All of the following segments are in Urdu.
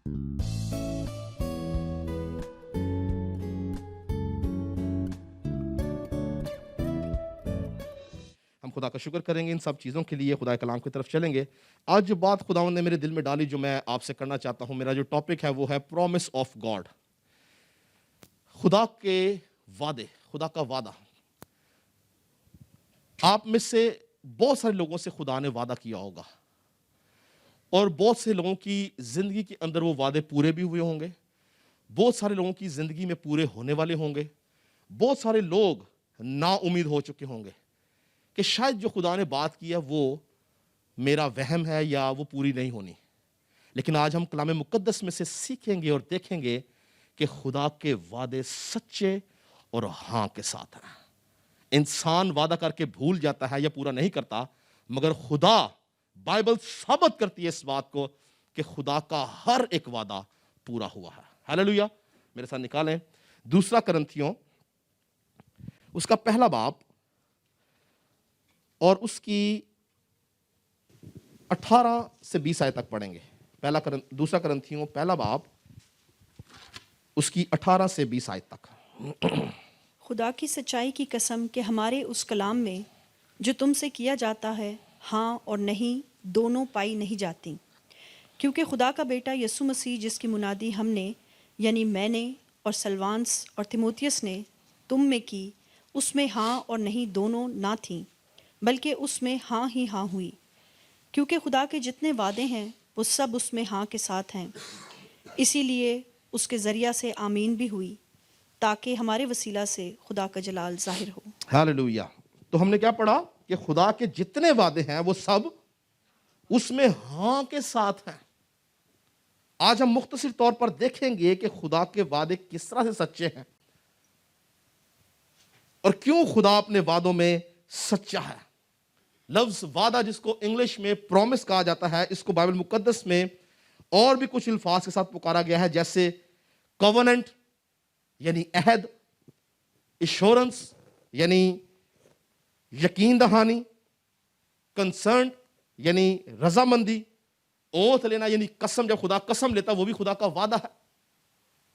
ہم خدا کا شکر کریں گے ان سب چیزوں کے لیے، خدا کلام کی طرف چلیں گے۔ آج جو بات خداوند نے میرے دل میں ڈالی، جو میں آپ سے کرنا چاہتا ہوں، میرا جو ٹاپک ہے وہ ہے پرومس آف گاڈ، خدا کے وعدے، خدا کا وعدہ۔ آپ میں سے بہت سارے لوگوں سے خدا نے وعدہ کیا ہوگا، اور بہت سے لوگوں کی زندگی کے اندر وہ وعدے پورے بھی ہوئے ہوں گے، بہت سارے لوگوں کی زندگی میں پورے ہونے والے ہوں گے، بہت سارے لوگ نا امید ہو چکے ہوں گے کہ شاید جو خدا نے بات کی ہے وہ میرا وہم ہے یا وہ پوری نہیں ہونی۔ لیکن آج ہم کلام مقدس میں سے سیکھیں گے اور دیکھیں گے کہ خدا کے وعدے سچے اور ہاں کے ساتھ ہیں۔ انسان وعدہ کر کے بھول جاتا ہے یا پورا نہیں کرتا، مگر خدا، بائبل ثابت کرتی ہے اس بات کو کہ خدا کا ہر ایک وعدہ پورا ہوا ہے۔ ہاللیلویا۔ میرے ساتھ نکالیں 2 کرنتھیوں اس کا پہلا باب اور اس کی 18 سے 20 آیت تک پڑھیں گے۔ 2 کرنتھیوں پہلا باب اس کی 18 سے 20 آیت تک۔ خدا کی سچائی کی قسم کہ ہمارے اس کلام میں جو تم سے کیا جاتا ہے ہاں اور نہیں دونوں پائی نہیں جاتی، کیونکہ خدا کا بیٹا یسوع مسیح جس کی منادی ہم نے یعنی میں نے اور سلوانس اور تیموتھیوس نے تم میں کی، اس میں ہاں اور نہیں دونوں نہ تھیں، بلکہ اس میں ہاں ہی ہاں ہوئی، کیونکہ خدا کے جتنے وعدے ہیں وہ سب اس میں ہاں کے ساتھ ہیں، اسی لیے اس کے ذریعہ سے آمین بھی ہوئی، تاکہ ہمارے وسیلہ سے خدا کا جلال ظاہر ہو۔ ہاللیلویا۔ تو ہم نے کیا پڑھا کہ خدا کے جتنے وعدے ہیں وہ سب اس میں ہاں کے ساتھ ہیں۔ آج ہم مختصر طور پر دیکھیں گے کہ خدا کے وعدے کس طرح سے سچے ہیں اور کیوں خدا اپنے وعدوں میں سچا ہے۔ لفظ وعدہ جس کو انگلش میں پرومس کہا جاتا ہے، اس کو بائبل مقدس میں اور بھی کچھ الفاظ کے ساتھ پکارا گیا ہے، جیسے کووننٹ یعنی عہد، ایشورنس یعنی یقین دہانی، کنسرن یعنی رضامندی، اوتھ لینا یعنی قسم، جب خدا قسم لیتا وہ بھی خدا کا وعدہ ہے۔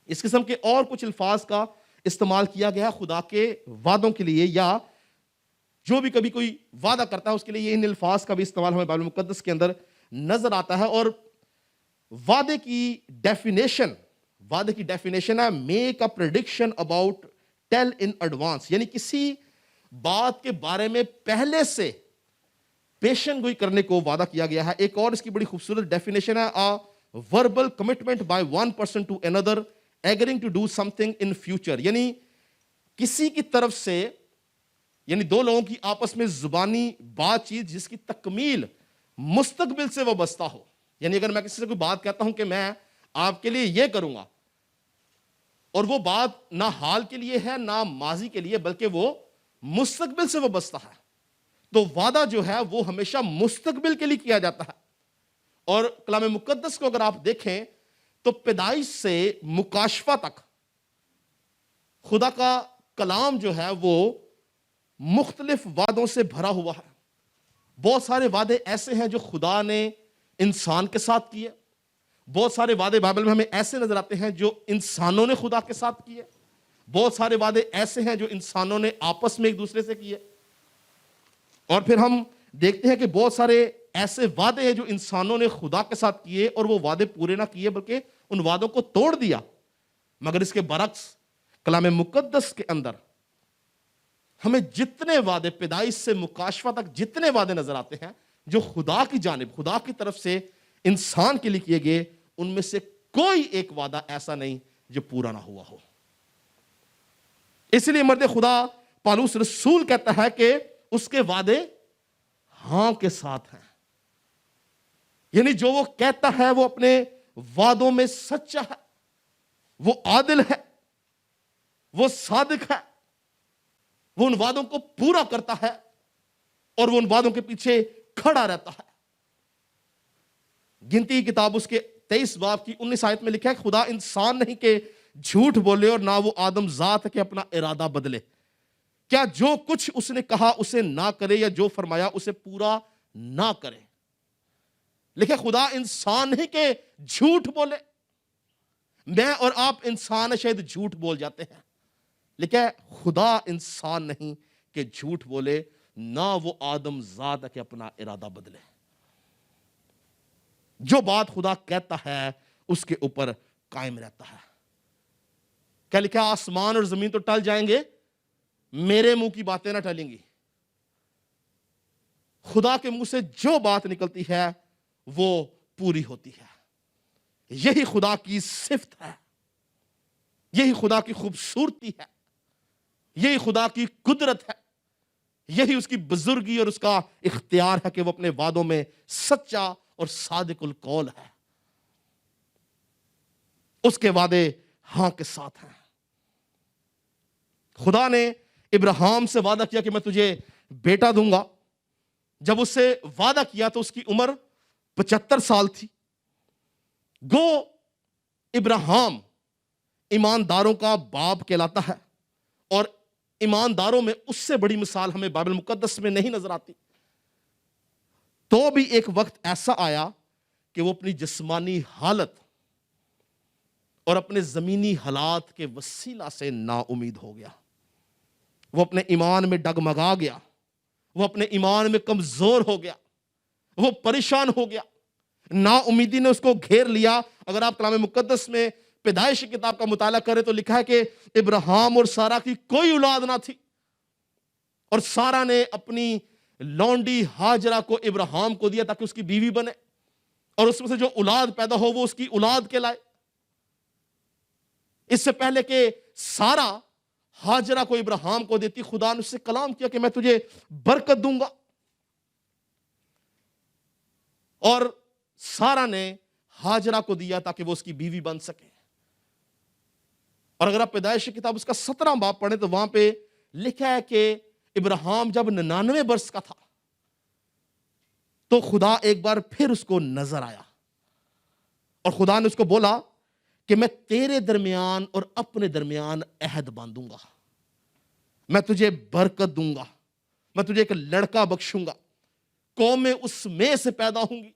اس قسم کے اور کچھ الفاظ کا استعمال کیا گیا خدا کے وعدوں کے لیے، یا جو بھی کبھی کوئی وعدہ کرتا ہے اس کے لیے ان الفاظ کا بھی استعمال ہمیں بائبل مقدس کے اندر نظر آتا ہے۔ اور وعدے کی ڈیفینیشن ہے make a prediction about, tell in advance, یعنی کسی بات کے بارے میں پہلے سے پیشن گوئی کرنے کو وعدہ کیا گیا ہے۔ ایک اور اس کی بڑی خوبصورت ڈیفینیشن ہے verbal commitment by one person to another agreeing to do something in future, یعنی کسی کی طرف سے، یعنی دو لوگوں کی آپس میں زبانی بات چیت جس کی تکمیل مستقبل سے وابستہ ہو۔ یعنی اگر میں کسی سے کوئی بات کہتا ہوں کہ میں آپ کے لیے یہ کروں گا، اور وہ بات نہ حال کے لیے ہے نہ ماضی کے لیے بلکہ وہ مستقبل سے وابستہ ہے، تو وعدہ جو ہے وہ ہمیشہ مستقبل کے لیے کیا جاتا ہے۔ اور کلام مقدس کو اگر آپ دیکھیں تو پیدائش سے مکاشفہ تک خدا کا کلام جو ہے وہ مختلف وعدوں سے بھرا ہوا ہے۔ بہت سارے وعدے ایسے ہیں جو خدا نے انسان کے ساتھ کیے، بہت سارے وعدے بائبل میں ہمیں ایسے نظر آتے ہیں جو انسانوں نے خدا کے ساتھ کیے، بہت سارے وعدے ایسے ہیں جو انسانوں نے آپس میں ایک دوسرے سے کیے، اور پھر ہم دیکھتے ہیں کہ بہت سارے ایسے وعدے ہیں جو انسانوں نے خدا کے ساتھ کیے اور وہ وعدے پورے نہ کیے بلکہ ان وعدوں کو توڑ دیا۔ مگر اس کے برعکس کلام مقدس کے اندر ہمیں جتنے وعدے پیدائش سے مکاشفہ تک جتنے وعدے نظر آتے ہیں جو خدا کی جانب، خدا کی طرف سے انسان کے لیے کیے گئے، ان میں سے کوئی ایک وعدہ ایسا نہیں جو پورا نہ ہوا ہو۔ اس لیے مرد خدا پالوس رسول کہتا ہے کہ اس کے وعدے ہاں کے ساتھ ہیں، یعنی جو وہ کہتا ہے وہ اپنے وعدوں میں سچا ہے، وہ عادل ہے، وہ صادق ہے، وہ ان وعدوں کو پورا کرتا ہے اور وہ ان وعدوں کے پیچھے کھڑا رہتا ہے۔ گنتی کی کتاب اس کے 23 باب کی 19 آیت میں لکھا ہے خدا انسان نہیں کہ جھوٹ بولے اور نہ وہ آدم ذات ہے کہ اپنا ارادہ بدلے، کیا جو کچھ اس نے کہا اسے نہ کرے یا جو فرمایا اسے پورا نہ کرے۔ لکھے خدا انسان نہیں کہ جھوٹ بولے، میں اور آپ انسان شاید جھوٹ بول جاتے ہیں، لیکن خدا انسان نہیں کہ جھوٹ بولے، نہ وہ آدم ذات ہے کہ اپنا ارادہ بدلے۔ جو بات خدا کہتا ہے اس کے اوپر قائم رہتا ہے۔ کیا لکھا؟ آسمان اور زمین تو ٹل جائیں گے، میرے منہ کی باتیں نہ ٹلیں گی۔ خدا کے منہ سے جو بات نکلتی ہے وہ پوری ہوتی ہے۔ یہی خدا کی صفت ہے، یہی خدا کی خوبصورتی ہے، یہی خدا کی قدرت ہے، یہی اس کی بزرگی اور اس کا اختیار ہے کہ وہ اپنے وعدوں میں سچا اور صادق القول ہے۔ اس کے وعدے ہاں کے ساتھ ہیں۔ خدا نے ابراہیم سے وعدہ کیا کہ میں تجھے بیٹا دوں گا۔ جب اس سے وعدہ کیا تو اس کی عمر 75 سال تھی۔ گو ابراہیم ایمانداروں کا باپ کہلاتا ہے، اور ایمانداروں میں اس سے بڑی مثال ہمیں بائبل مقدس میں نہیں نظر آتی۔ تو بھی ایک وقت ایسا آیا کہ وہ اپنی جسمانی حالت اور اپنے زمینی حالات کے وسیلہ سے نا امید ہو گیا۔ وہ اپنے ایمان میں ڈگمگا گیا، وہ اپنے ایمان میں کمزور ہو گیا، وہ پریشان ہو گیا، نا امیدی نے اس کو گھیر لیا۔ اگر آپ کلام مقدس میں پیدائش کی کتاب کا مطالعہ کریں تو لکھا ہے کہ ابراہیم اور سارا کی کوئی اولاد نہ تھی، اور سارا نے اپنی لونڈی ہاجرہ کو ابراہیم کو دیا تاکہ اس کی بیوی بنے، اور اس میں سے جو اولاد پیدا ہو وہ اس کی اولاد کہلائے۔ اس سے پہلے کہ سارا ہاجرہ کو ابراہیم کو دیتی، خدا نے اس سے کلام کیا کہ میں تجھے برکت دوں گا، اور سارا نے ہاجرہ کو دیا تاکہ وہ اس کی بیوی بن سکے۔ اور اگر آپ پیدائش کی کتاب اس کا 17 باب پڑھیں تو وہاں پہ لکھا ہے کہ ابراہیم جب 99 برس کا تھا تو خدا ایک بار پھر اس کو نظر آیا، اور خدا نے اس کو بولا کہ میں تیرے درمیان اور اپنے درمیان عہد باندھوں گا، میں تجھے برکت دوں گا، میں تجھے ایک لڑکا بخشوں گا، قومیں اس میں سے پیدا ہوں گی،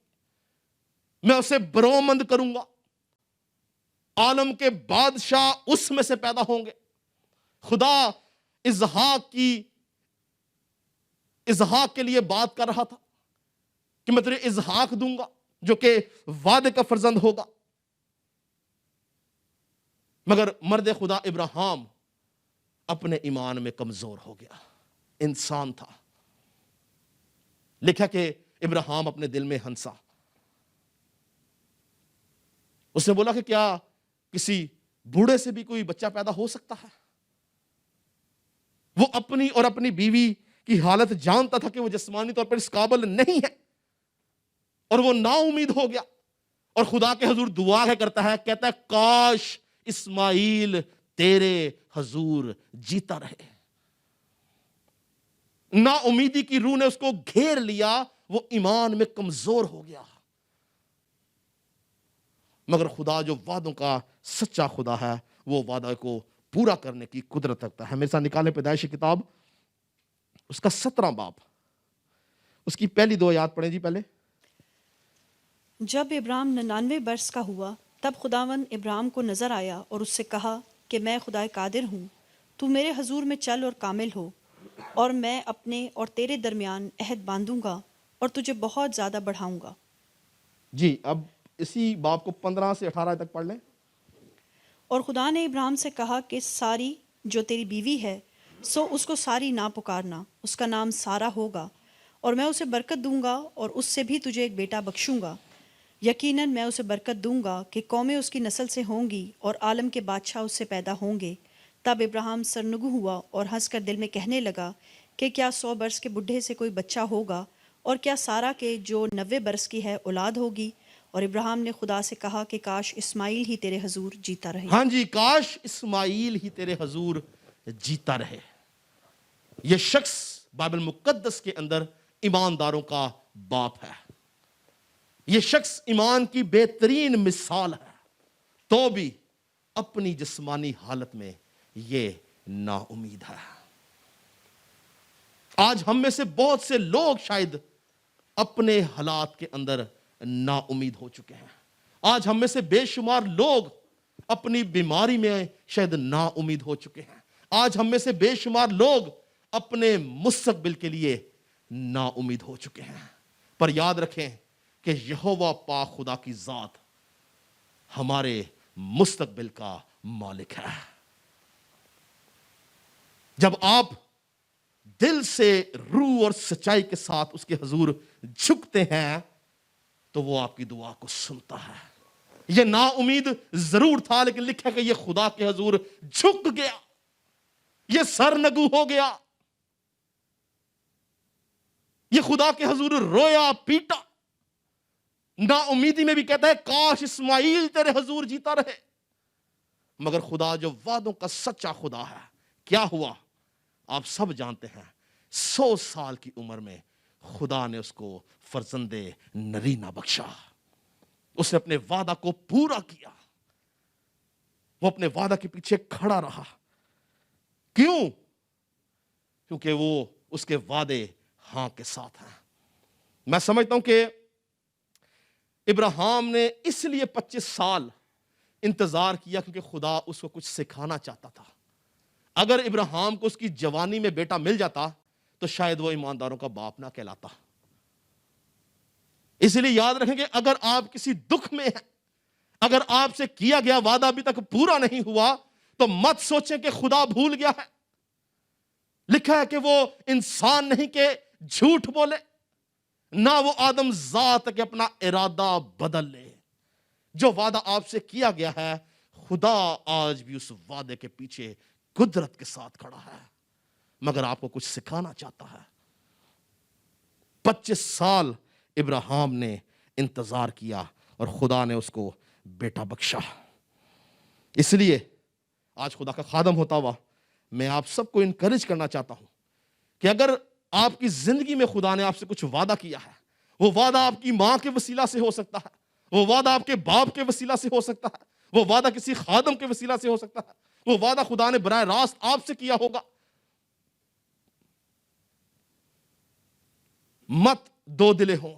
میں اسے برومند کروں گا، عالم کے بادشاہ اس میں سے پیدا ہوں گے۔ خدا اسحاق کے لیے بات کر رہا تھا کہ میں تجھے اسحاق دوں گا جو کہ وعدے کا فرزند ہوگا، مگر مرد خدا ابراہیم اپنے ایمان میں کمزور ہو گیا، انسان تھا۔ لکھا کہ ابراہیم اپنے دل میں ہنسا، اس نے بولا کہ کیا کسی بوڑھے سے بھی کوئی بچہ پیدا ہو سکتا ہے؟ وہ اپنی اور اپنی بیوی کی حالت جانتا تھا کہ وہ جسمانی طور پر اس قابل نہیں ہے، اور وہ نا امید ہو گیا، اور خدا کے حضور دعا کرتا ہے، کہتا ہے کاش اسماعیل تیرے حضور جیتا رہے۔ نا امیدی کی روح نے اس کو گھیر لیا، وہ ایمان میں کمزور ہو گیا۔ مگر خدا جو وعدوں کا سچا خدا ہے وہ وعدہ کو پورا کرنے کی قدرت رکھتا ہے۔ میرے ساتھ نکالیں پیدائش کی کتاب اس کا 17 باب، اس کی پہلی 2 آیات پڑھیں جی پہلے۔ جب ابراہیم 99 برس کا ہوا تب خداوند ابراہیم کو نظر آیا اور اس سے کہا کہ میں خدائے قادر ہوں، تو میرے حضور میں چل اور کامل ہو، اور میں اپنے اور تیرے درمیان عہد باندھوں گا اور تجھے بہت زیادہ بڑھاؤں گا۔ جی اب اسی باب کو 15 سے 18 تک پڑھ لیں۔ اور خدا نے ابراہیم سے کہا کہ ساری جو تیری بیوی ہے سو اس کو ساری نہ پکارنا، اس کا نام سارا ہوگا، اور میں اسے برکت دوں گا اور اس سے بھی تجھے ایک بیٹا بخشوں گا۔ یقیناً میں اسے برکت دوں گا کہ قومیں اس کی نسل سے ہوں گی اور عالم کے بادشاہ اس سے پیدا ہوں گے۔ تب ابراہیم سرنگو ہوا اور ہنس کر دل میں کہنے لگا کہ کیا 100 برس کے بڈھے سے کوئی بچہ ہوگا، اور کیا سارا کے جو 90 برس کی ہے اولاد ہوگی؟ اور ابراہیم نے خدا سے کہا کہ کاش اسماعیل ہی تیرے حضور جیتا رہے۔ ہاں جی، کاش اسماعیل ہی تیرے حضور جیتا رہے۔ یہ شخص بائبل مقدس کے اندر ایمانداروں کا باپ ہے، یہ شخص ایمان کی بہترین مثال ہے، تو بھی اپنی جسمانی حالت میں یہ نا امید ہے۔ آج ہم میں سے بہت سے لوگ شاید اپنے حالات کے اندر نا امید ہو چکے ہیں۔ آج ہم میں سے بے شمار لوگ اپنی بیماری میں شاید نا امید ہو چکے ہیں. آج ہم میں سے بے شمار لوگ اپنے مستقبل کے لیے نا امید ہو چکے ہیں. پر یاد رکھیں کہ یہوہ پاک خدا کی ذات ہمارے مستقبل کا مالک ہے. جب آپ دل سے روح اور سچائی کے ساتھ اس کے حضور جھکتے ہیں تو وہ آپ کی دعا کو سنتا ہے. یہ نا امید ضرور تھا لیکن لکھا کہ یہ خدا کے حضور جھک گیا, یہ سرنگو ہو گیا, یہ خدا کے حضور رویا پیٹا. نا امیدی میں بھی کہتا ہے کاش اسماعیل تیرے حضور جیتا رہے. مگر خدا جو وعدوں کا سچا خدا ہے, کیا ہوا آپ سب جانتے ہیں. 100 سال کی عمر میں خدا نے اس کو فرزند نرینہ بخشا. اس نے اپنے وعدہ کو پورا کیا. وہ اپنے وعدہ کے پیچھے کھڑا رہا. کیوں؟ کیونکہ وہ اس کے وعدے ہاں کے ساتھ ہیں. میں سمجھتا ہوں کہ ابراہیم نے اس لیے 25 سال انتظار کیا کیونکہ خدا اس کو کچھ سکھانا چاہتا تھا. اگر ابراہیم کو اس کی جوانی میں بیٹا مل جاتا تو شاید وہ ایمانداروں کا باپ نہ کہلاتا. اس لیے یاد رکھیں کہ اگر آپ کسی دکھ میں ہیں, اگر آپ سے کیا گیا وعدہ ابھی تک پورا نہیں ہوا تو مت سوچیں کہ خدا بھول گیا ہے. لکھا ہے کہ وہ انسان نہیں کہ جھوٹ بولے, نہ وہ آدم ذات کہ اپنا ارادہ بدل لے. جو وعدہ آپ سے کیا گیا ہے خدا آج بھی اس وعدے کے پیچھے قدرت کے ساتھ کھڑا ہے, مگر آپ کو کچھ سکھانا چاہتا ہے. 25 سال ابراہیم نے انتظار کیا اور خدا نے اس کو بیٹا بخشا. اس لیے آج خدا کا خادم ہوتا ہوا میں آپ سب کو انکریج کرنا چاہتا ہوں کہ اگر آپ کی زندگی میں خدا نے آپ سے کچھ وعدہ کیا ہے, وہ وعدہ آپ کی ماں کے وسیلہ سے ہو سکتا ہے, وہ وعدہ آپ کے باپ کے وسیلہ سے ہو سکتا ہے, وہ وعدہ کسی خادم کے وسیلہ سے ہو سکتا ہے, وہ وعدہ خدا نے براہ راست آپ سے کیا ہوگا. مت دو دلے ہوں,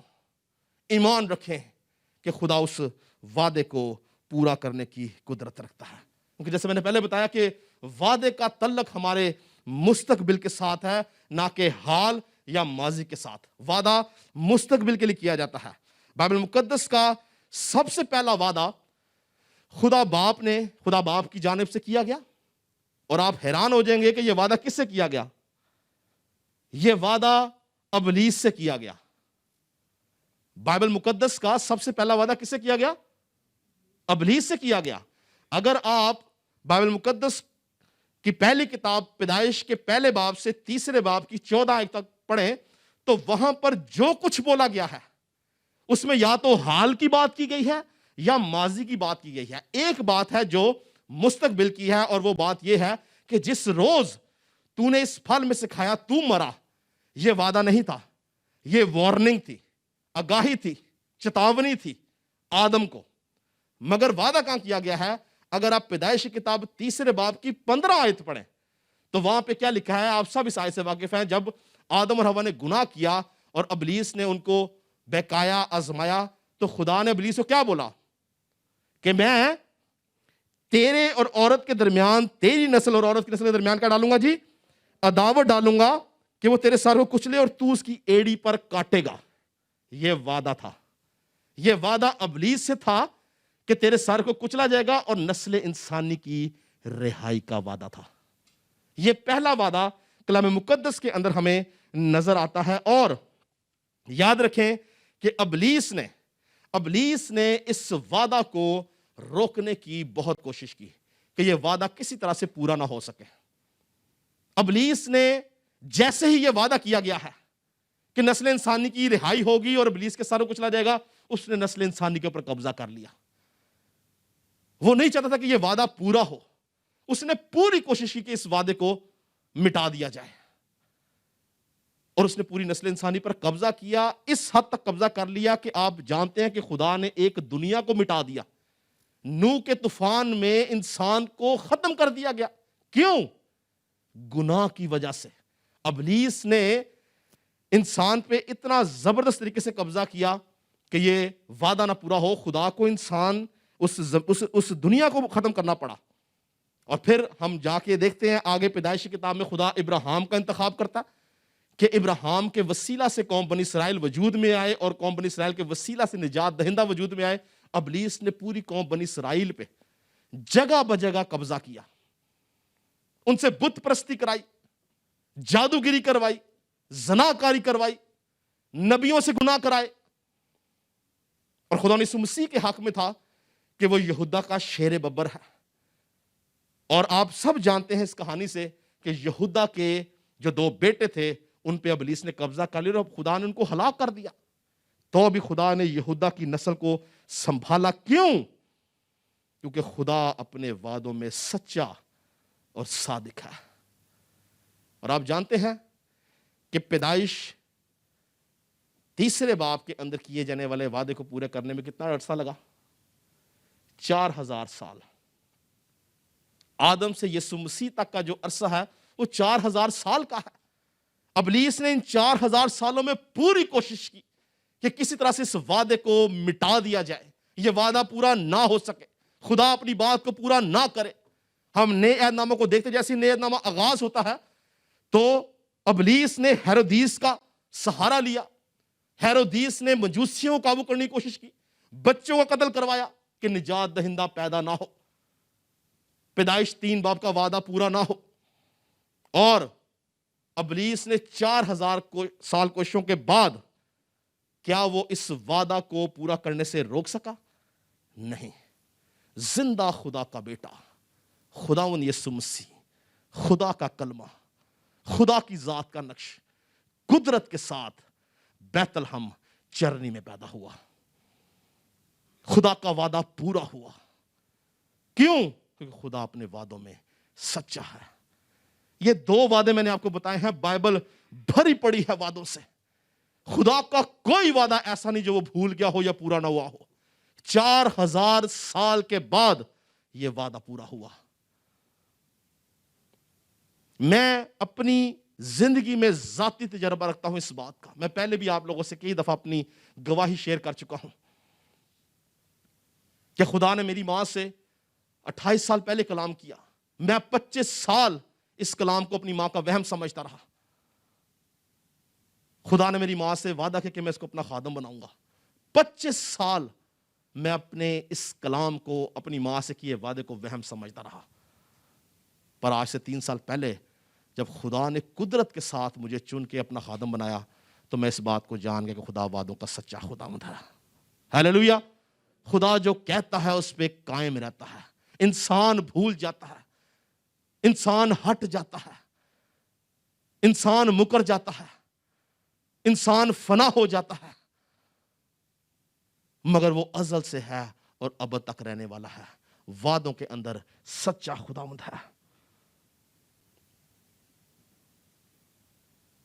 ایمان رکھیں کہ خدا اس وعدے کو پورا کرنے کی قدرت رکھتا ہے. کیونکہ جیسے میں نے پہلے بتایا کہ وعدے کا تعلق ہمارے مستقبل کے ساتھ ہے, نہ کہ حال یا ماضی کے ساتھ. وعدہ مستقبل کے لیے کیا جاتا ہے. بائبل مقدس کا سب سے پہلا وعدہ خدا باپ کی جانب سے کیا گیا. اور آپ حیران ہو جائیں گے کہ یہ وعدہ کس سے کیا گیا. یہ وعدہ ابلیس سے کیا گیا. بائبل مقدس کا سب سے پہلا وعدہ کس سے کیا گیا؟ ابلیس سے کیا گیا. اگر آپ بائبل مقدس کی پہلی کتاب پیدائش کے پہلے باب سے تیسرے باب کی 14 آیت تک پڑھیں تو وہاں پر جو کچھ بولا گیا ہے اس میں یا تو حال کی بات کی گئی ہے یا ماضی کی بات کی گئی ہے. ایک بات ہے جو مستقبل کی ہے اور وہ بات یہ ہے کہ جس روز تو نے اس پھل میں سے کھایا تو مرا. یہ وعدہ نہیں تھا, یہ وارننگ تھی, آگاہی تھی, چتاونی تھی آدم کو. مگر وعدہ کہاں کیا گیا ہے؟ اگر آپ پیدائش کتاب تیسرے باب کی 15 آیت پڑھیں تو وہاں پہ کیا لکھا ہے, آپ سب اس آیت سے واقف ہیں. جب آدم اور حوا نے گناہ کیا اور ابلیس نے ان کو بہکایا, آزمایا, تو خدا نے ابلیس کو کیا بولا کہ میں تیرے اور عورت کے درمیان, تیری نسل اور عورت کی نسل کے درمیان کیا ڈالوں گا جی؟ عداوت ڈالوں گا کہ وہ تیرے سر کو کچلے اور تو اس کی ایڑی پر کاٹے گا. یہ وعدہ تھا. یہ وعدہ ابلیس سے تھا کہ تیرے سر کو کچلا جائے گا اور نسل انسانی کی رہائی کا وعدہ تھا. یہ پہلا وعدہ کلام مقدس کے اندر ہمیں نظر آتا ہے. اور یاد رکھیں کہ ابلیس نے اس وعدہ کو روکنے کی بہت کوشش کی کہ یہ وعدہ کسی طرح سے پورا نہ ہو سکے. ابلیس نے جیسے ہی یہ وعدہ کیا گیا ہے کہ نسل انسانی کی رہائی ہوگی اور ابلیس کے سر کو کچلا جائے گا, اس نے نسل انسانی کے اوپر قبضہ کر لیا. وہ نہیں چاہتا تھا کہ یہ وعدہ پورا ہو. اس نے پوری کوشش کی کہ اس وعدے کو مٹا دیا جائے, اور اس نے پوری نسل انسانی پر قبضہ کیا. اس حد تک قبضہ کر لیا کہ آپ جانتے ہیں کہ خدا نے ایک دنیا کو مٹا دیا. نوح کے طوفان میں انسان کو ختم کر دیا گیا. کیوں؟ گناہ کی وجہ سے. ابلیس نے انسان پہ اتنا زبردست طریقے سے قبضہ کیا کہ یہ وعدہ نہ پورا ہو. خدا کو انسان اس دنیا کو ختم کرنا پڑا. اور پھر ہم جا کے دیکھتے ہیں آگے پیدائش کی کتاب میں خدا ابراہیم کا انتخاب کرتا کہ ابراہیم کے وسیلہ سے قوم بنی اسرائیل وجود میں آئے اور قوم بنی اسرائیل کے وسیلہ سے نجات دہندہ وجود میں آئے. ابلیس نے پوری قوم بنی اسرائیل پہ جگہ بجگہ قبضہ کیا, ان سے بت پرستی کرائی, جادوگری کروائی, زناکاری کروائی, نبیوں سے گناہ کرائے. اور خدا یسوع مسیح کے حق میں تھا کہ وہ یہودا کا شیر ببر ہے. اور آپ سب جانتے ہیں اس کہانی سے کہ یہودا کے جو 2 بیٹے تھے ان پہ ابلیس نے قبضہ کر لیا اور خدا نے ان کو ہلاک کر دیا. تو بھی خدا نے یہودا کی نسل کو سنبھالا. کیوں؟ کیونکہ خدا اپنے وعدوں میں سچا اور صادق ہے. اور آپ جانتے ہیں کہ پیدائش 3 باب کے اندر کیے جانے والے وعدے کو پورے کرنے میں کتنا عرصہ لگا؟ 4000 سال. آدم سے یسوع مسیح تک کا جو عرصہ ہے وہ 4000 سال کا ہے. ابلیس نے ان 4000 سالوں میں پوری کوشش کی کہ کسی طرح سے اس وعدے کو مٹا دیا جائے, یہ وعدہ پورا نہ ہو سکے, خدا اپنی بات کو پورا نہ کرے. ہم نئے عہد نامہ کو دیکھتے, جیسے نئے عہد نامہ آغاز ہوتا ہے تو ابلیس نے ہیرودیس کا سہارا لیا. ہیرودیس نے مجوسیوں کو قابو کرنے کی کوشش کی, بچوں کا قتل کروایا کہ نجات دہندہ پیدا نہ ہو, پیدائش 3 باب کا وعدہ پورا نہ ہو. اور ابلیس نے 4000 سال کوششوں کے بعد کیا وہ اس وعدہ کو پورا کرنے سے روک سکا؟ نہیں. زندہ خدا کا بیٹا خداوند یسوع مسیح, خدا کا کلمہ, خدا کی ذات کا نقش قدرت کے ساتھ بیت لحم چرنی میں پیدا ہوا. خدا کا وعدہ پورا ہوا. کیوں؟ کیونکہ خدا اپنے وعدوں میں سچا ہے. یہ 2 وعدے میں نے آپ کو بتائے ہیں, بائبل بھری پڑی ہے وعدوں سے. خدا کا کوئی وعدہ ایسا نہیں جو وہ بھول گیا ہو یا پورا نہ ہوا ہو. 4000 سال کے بعد یہ وعدہ پورا ہوا. میں اپنی زندگی میں ذاتی تجربہ رکھتا ہوں اس بات کا. میں پہلے بھی آپ لوگوں سے کئی دفعہ اپنی گواہی شیئر کر چکا ہوں کہ خدا نے میری ماں سے 28 سال پہلے کلام کیا. میں 25 سال اس کلام کو اپنی ماں کا وہم سمجھتا رہا. خدا نے میری ماں سے وعدہ کیا کہ میں اس کو اپنا خادم بناؤں گا. 25 سال میں اپنے اس کلام کو اپنی ماں سے کیے وعدے کو وہم سمجھتا رہا. پر آج سے 3 سال پہلے جب خدا نے قدرت کے ساتھ مجھے چن کے اپنا خادم بنایا تو میں اس بات کو جان گیا کہ خدا وعدوں کا سچا خداوند ہے. ہیلیلویا. خدا جو کہتا ہے اس پہ قائم رہتا ہے. انسان بھول جاتا ہے, انسان ہٹ جاتا ہے, انسان مکر جاتا ہے, انسان فنا ہو جاتا ہے, مگر وہ ازل سے ہے اور ابد تک رہنے والا ہے. وعدوں کے اندر سچا خداوند ہے.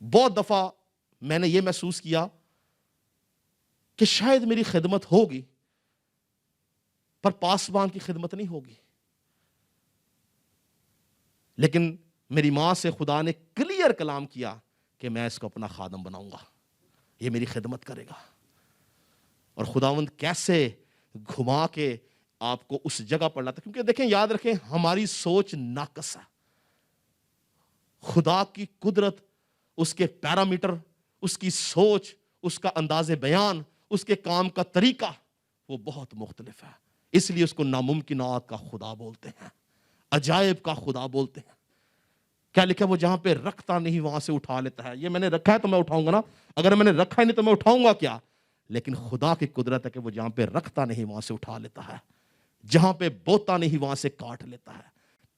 بہت دفعہ میں نے یہ محسوس کیا کہ شاید میری خدمت ہوگی پر پاسبان کی خدمت نہیں ہوگی. لیکن میری ماں سے خدا نے کلیئر کلام کیا کہ میں اس کو اپنا خادم بناؤں گا, یہ میری خدمت کرے گا. اور خداوند کیسے گھما کے آپ کو اس جگہ پر لاتا, کیونکہ دیکھیں, یاد رکھیں, ہماری سوچ ناقص ہے. خدا کی قدرت, اس کے پیرامیٹر, اس کی سوچ, اس کا انداز بیان, اس کے کام کا طریقہ وہ بہت مختلف ہے. اس لیے اس کو ناممکنات کا خدا بولتے ہیں, عجائب کا خدا بولتے ہیں. کیا لکھا ہے؟ وہ جہاں پہ رکھتا نہیں وہاں سے اٹھا لیتا ہے. یہ میں نے رکھا ہے تو میں اٹھاؤں گا نا, اگر میں نے رکھا ہی نہیں تو میں اٹھاؤں گا کیا؟ لیکن خدا کی قدرت ہے کہ وہ جہاں پہ رکھتا نہیں وہاں سے اٹھا لیتا ہے, جہاں پہ بوتا نہیں وہاں سے کاٹ لیتا ہے.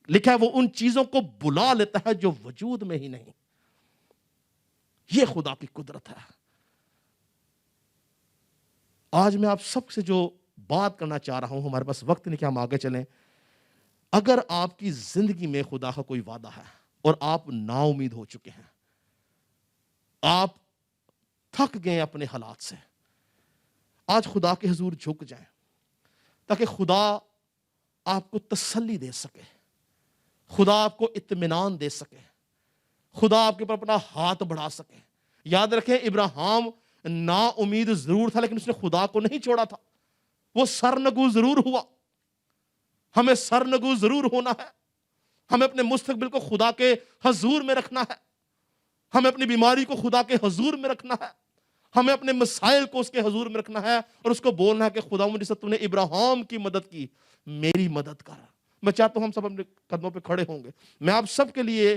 لکھا ہے وہ ان چیزوں کو بلا لیتا ہے جو وجود میں ہی نہیں. یہ خدا کی قدرت ہے. آج میں آپ سب سے جو بات کرنا چاہ رہا ہوں, ہمارے پاس وقت نہیں کہ ہم آگے چلیں. اگر آپ کی زندگی میں خدا کا کوئی وعدہ ہے اور آپ نا امید ہو چکے ہیں, آپ تھک گئے اپنے حالات سے, آج خدا کے حضور جھک جائیں تاکہ خدا آپ کو تسلی دے سکے, خدا آپ کو اطمینان دے سکے, خدا آپ کے اوپر اپنا ہاتھ بڑھا سکے. یاد رکھیں, ابراہیم نا امید ضرور تھا لیکن اس نے خدا کو نہیں چھوڑا تھا. وہ سرنگو ضرور ہوا ہمیں سرنگو ضرور ہونا ہے. ہمیں اپنے مستقبل کو خدا کے حضور میں رکھنا ہے. ہمیں اپنی بیماری کو خدا کے حضور میں رکھنا ہے. ہمیں اپنے مسائل کو اس کے حضور میں رکھنا ہے اور اس کو بولنا ہے کہ خداوند جیسے تو نے ابراہیم کی مدد کی, میری مدد کر. میں چاہتا ہوں ہم سب اپنے قدموں پہ کھڑے ہوں گے. میں آپ سب کے لیے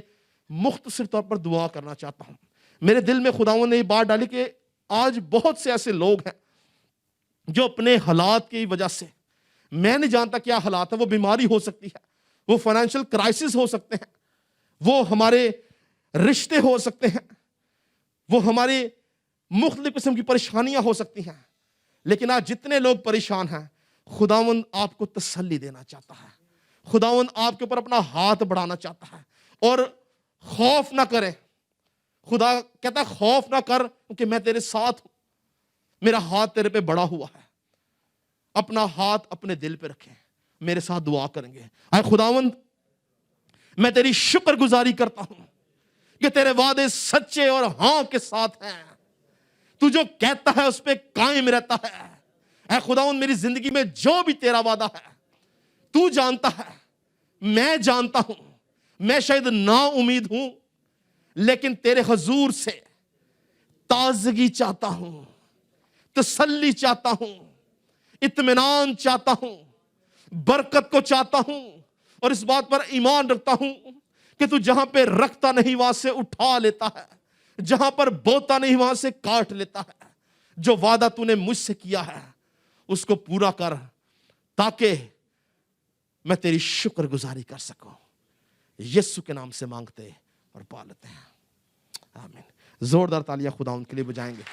مختصر طور پر دعا کرنا چاہتا ہوں. میرے دل میں خداوند نے یہ بات ڈالی کہ آج بہت سے ایسے لوگ ہیں جو اپنے حالات کی وجہ سے, میں نہیں جانتا کیا حالات ہے, وہ بیماری ہو سکتی ہے, وہ فائنینشیل کرائسس ہو سکتے ہیں, وہ ہمارے رشتے ہو سکتے ہیں, وہ ہمارے مختلف قسم کی پریشانیاں ہو سکتی ہیں. لیکن آج جتنے لوگ پریشان ہیں, خداوند آپ کو تسلی دینا چاہتا ہے. خداوند آپ کے اوپر اپنا ہاتھ بڑھانا چاہتا ہے. اور خوف نہ کریں. خدا کہتا ہے خوف نہ کر کیونکہ میں تیرے ساتھ ہوں, میرا ہاتھ تیرے پہ بڑا ہوا ہے. اپنا ہاتھ اپنے دل پہ رکھیں, میرے ساتھ دعا کریں گے. اے خداوند میں تیری شکر گزاری کرتا ہوں کہ تیرے وعدے سچے اور ہاں کے ساتھ ہیں. تو جو کہتا ہے اس پہ قائم رہتا ہے. اے خداوند میری زندگی میں جو بھی تیرا وعدہ ہے تو جانتا ہے, میں جانتا ہوں, میں شاید نا امید ہوں لیکن تیرے حضور سے تازگی چاہتا ہوں, تسلی چاہتا ہوں, اطمینان چاہتا ہوں, برکت کو چاہتا ہوں. اور اس بات پر ایمان رکھتا ہوں کہ تو جہاں پہ رکھتا نہیں وہاں سے اٹھا لیتا ہے, جہاں پر بوتا نہیں وہاں سے کاٹ لیتا ہے. جو وعدہ تو نے مجھ سے کیا ہے اس کو پورا کر تاکہ میں تیری شکر گزاری کر سکوں. یسوع کے نام سے مانگتے اور پا لیتے ہیں, آمین. زوردار تالیاں خداوند کے لیے بجائیں گے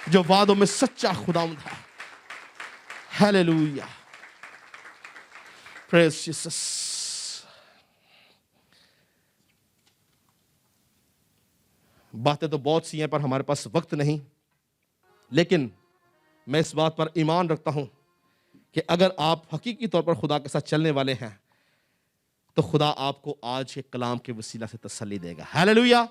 جو وعدوں میں سچا خداوند ہے. ہیلیلویا, پریز جیسس. باتیں تو بہت سی ہیں پر ہمارے پاس وقت نہیں, لیکن میں اس بات پر ایمان رکھتا ہوں کہ اگر آپ حقیقی طور پر خدا کے ساتھ چلنے والے ہیں تو خدا آپ کو آج کے کلام کے وسیلہ سے تسلی دے گا. ہیلیلویا.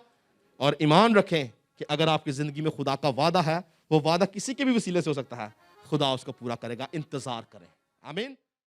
اور ایمان رکھیں کہ اگر آپ کی زندگی میں خدا کا وعدہ ہے, وہ وعدہ کسی کے بھی وسیلے سے ہو سکتا ہے, خدا اس کو پورا کرے گا. انتظار کریں. آمین.